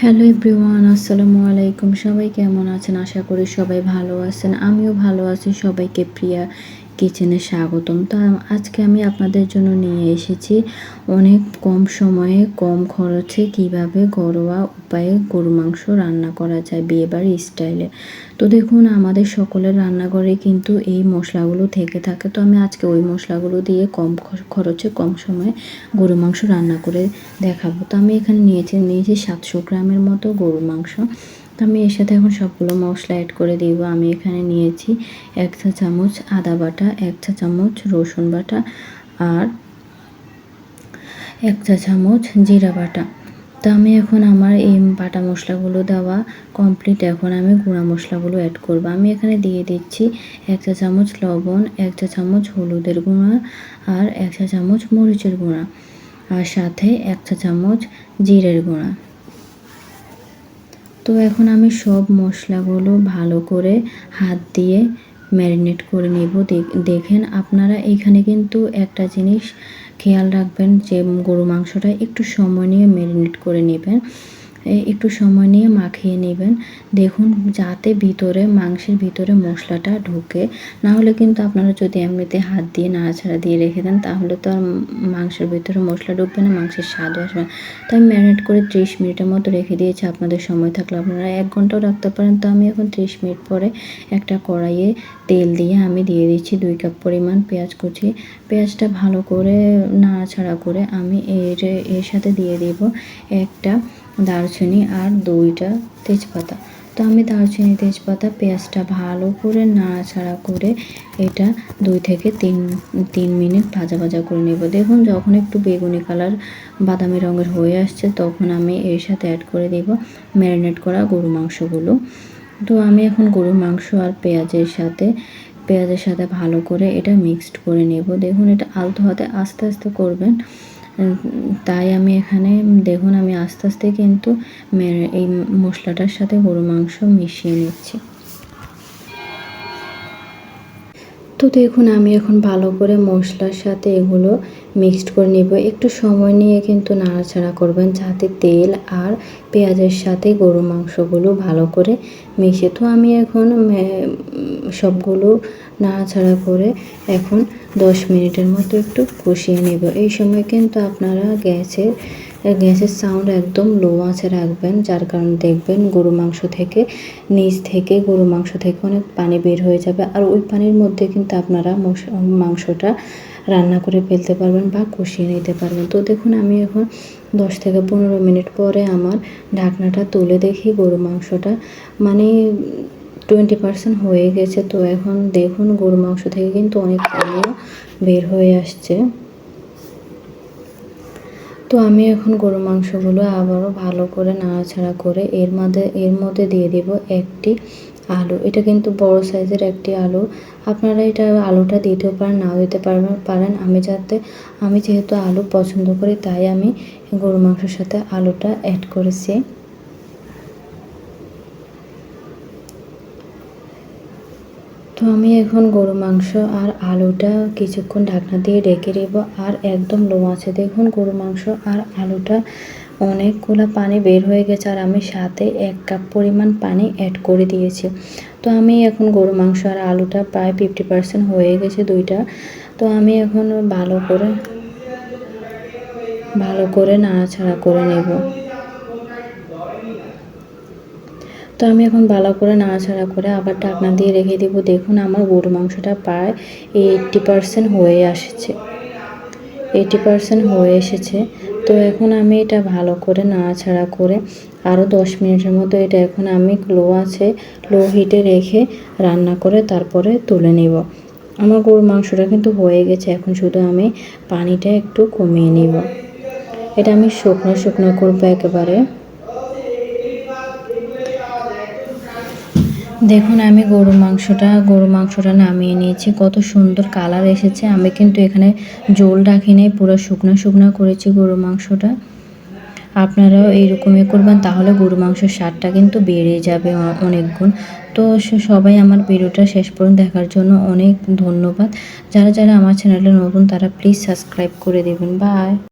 Hello everyone, আসসালামু আলাইকুম। সবাই কেমন আছেন? আশা করি সবাই ভালো আছেন। আমিও ভালো আছি। সবাইকে প্রিয়া কিচেনে স্বাগতম। তো আজকে আমি আপনাদের জন্য নিয়ে এসেছি অনেক কম সময়ে কম খরচে কিভাবে ঘরোয়া উপায়ে গরু মাংস রান্না করা যায় বিয়েবাড়ি স্টাইলে। তো দেখুন, আমাদের সকলের রান্নাঘরে কিন্তু এই মশলাগুলো থেকে থাকে। তো আমি আজকে ওই মশলাগুলো দিয়ে কম খরচে কম সময়ে গরু মাংস রান্না করে দেখাবো। তো আমি এখানে নিয়েছি 700 গ্রামের মতো গরু মাংস। তো আমি এর সাথে এখন সবগুলো মশলা অ্যাড করে দিব। আমি এখানে নিয়েছি 1 চা চামচ আদা বাটা, 1 চা চামচ রসুন বাটা আর 1 চা চামচ জিরা বাটা। তো আমি এখন আমার এই বাটা মশলাগুলো দেওয়া কমপ্লিট। এখন আমি গুঁড়া মশলাগুলো অ্যাড করব। আমি এখানে দিয়ে দিচ্ছি 1 চা চামচ লবণ, 1 চা চামচ হলুদের গুঁড়া আর 1 চা চামচ মরিচের গুঁড়া আর সাথে 1 চা চামচ জিরের গুঁড়া। তো এখন আমি সব মশলাগুলো ভালো করে হাত দিয়ে ম্যারিনেট করে নেব। দেখেন আপনারা এখানে কিন্তু একটা জিনিস খেয়াল রাখবেন যে গরু মাংসটা একটু সময় নিয়ে ম্যারিনেট করে নেবেন, একটু সময় নিয়ে মাখিয়ে নেবেন। দেখুন যাতে মাংসের ভিতরে মশলাটা ঢোকে। না হলে কিন্তু আপনারা যদি এমনিতে হাত দিয়ে নাড়াচাড়া দিয়ে রেখে দেন তাহলে তো আর মাংসের ভিতরে মশলা ঢুকবে না, মাংসের স্বাদও আসবে না। তো আমি ম্যারিনেট করে 30 মিনিটের মতো রেখে দিয়েছি। আপনাদের সময় থাকলে আপনারা 1 ঘন্টাও রাখতে পারেন। তো আমি এখন 30 মিনিট পরে একটা কড়াইয়ে তেল দিয়ে আমি দিয়ে দিচ্ছি 2 কাপ পরিমাণ পেঁয়াজ কুচি। পেঁয়াজটা ভালো করে নাড়াচাড়া করে আমি এর সাথে দিয়ে দেব একটা দারচিনি আর 2টা তেজপাতা। তো আমি দারচিনি তেজপাতা পেঁয়াজটা ভালো করে নাড়াচাড়া করে এটা 2 থেকে 3 মিনিট ভাজা করে নেব। দেখুন যখন একটু বেগুনি কালার বাদামি রঙের হয়ে আসছে তখন আমি এর সাথে অ্যাড করে দেব ম্যারিনেট করা গরু মাংসগুলো। তো আমি এখন গরু মাংস আর পেঁয়াজের সাথে ভালো করে এটা মিক্সড করে নেব। দেখুন এটা আলতো হাতে আস্তে আস্তে করবেন। তাই আমি এখানে দেখুন আমি আস্তে আস্তে কিন্তু এই মশলাটার সাথে গরু মাংস মিশিয়ে নিচ্ছি। তো দেখুন আমি এখন ভালো করে মশলার সাথে এগুলো মিক্সড করে নেব। একটু সময় নিয়ে কিন্তু নাড়াচাড়া করবেন যাতে তেল আর পেঁয়াজের সাথে গরু মাংসগুলো ভালো করে মিশে। তো আমি এখন সবগুলো নাড়াচাড়া করে এখন 10 মিনিটের মতো একটু কষিয়ে নেব। এই সময় কিন্তু আপনারা গ্যাসের সাউন্ড একদম লো আঁচে রাখবেন, যার কারণে দেখবেন নিচ থেকে গরু মাংস থেকে অনেক পানি বের হয়ে যাবে। আর ওই পানির মধ্যে কিন্তু আপনারা মাংসটা রান্না করে ফেলতে পারবেন বা কষিয়ে নিতে পারবেন। তো দেখুন আমি এখন 10 থেকে 15 মিনিট পরে আমার ঢাকনাটা তুলে দেখি গরু মাংসটা 20% হয়ে গেছে। তো এখন দেখুন গরু মাংস থেকে কিন্তু অনেক পানিও বের হয়ে আসছে। তো আমি এখন গরু মাংসগুলো আবারও ভালো করে নাড়াচাড়া করে এর মধ্যে দিয়ে দেব একটি আলু। এটা কিন্তু বড় সাইজের একটি আলু। আপনারা আলুটা দিতেও পারেন, নাও দিতে পারেন। আমি যেহেতু আলু পছন্দ করি তাই আমি গরু মাংসের সাথে আলুটা অ্যাড করেছি। তো আমি এখন গরু মাংস আর আলুটা কিছুক্ষণ ঢাকনা দিয়ে ঢেকে দেব আর একদম লো আঁচে। দেখুন গরু মাংস আর আলুটা অনেকগুলো পানি বের হয়ে গেছে আর আমি সাথে 1 কাপ পরিমাণ পানি অ্যাড করে দিয়েছি। তো আমি এখন গরু মাংস আর আলুটা প্রায় 50% হয়ে গেছে দুইটা। তো আমি এখন ভালো করে নাড়াচাড়া করে নেব। তো আমি এখন ভালো করে নাড়াচাড়া করে আবার ঢাকনা দিয়ে রেখে দেব। দেখুন আমার গরু মাংসটা প্রায় 80% হয়ে এসেছে। তো এখন আমি এটা ভালো করে নাড়াচাড়া করে আরও 10 মিনিটের মতো এটা এখন আমি লো হিটে রেখে রান্না করে তারপরে তুলে নেব। আমার গরু মাংসটা কিন্তু হয়ে গেছে। এখন শুধু আমি পানিটা একটু কমিয়ে নেব। এটা আমি শুকনো করবো একেবারে। দেখুন আমি গরু মাংসটা নামিয়ে নিয়েছি। কত সুন্দর কালার এসেছে। আমি কিন্তু এখানে ঝোল রাখি নাই, পুরো শুকনো করেছি গরু মাংসটা। আপনারাও এইরকমই করবেন, তাহলে গরু মাংসের স্বাদটা কিন্তু বেড়ে যাবে অনেক গুণ। তো সবাই আমার ভিডিওটা শেষ পর্যন্ত দেখার জন্য অনেক ধন্যবাদ। যারা আমার চ্যানেলে নতুন তারা প্লিজ সাবস্ক্রাইব করে দেবেন। বাই।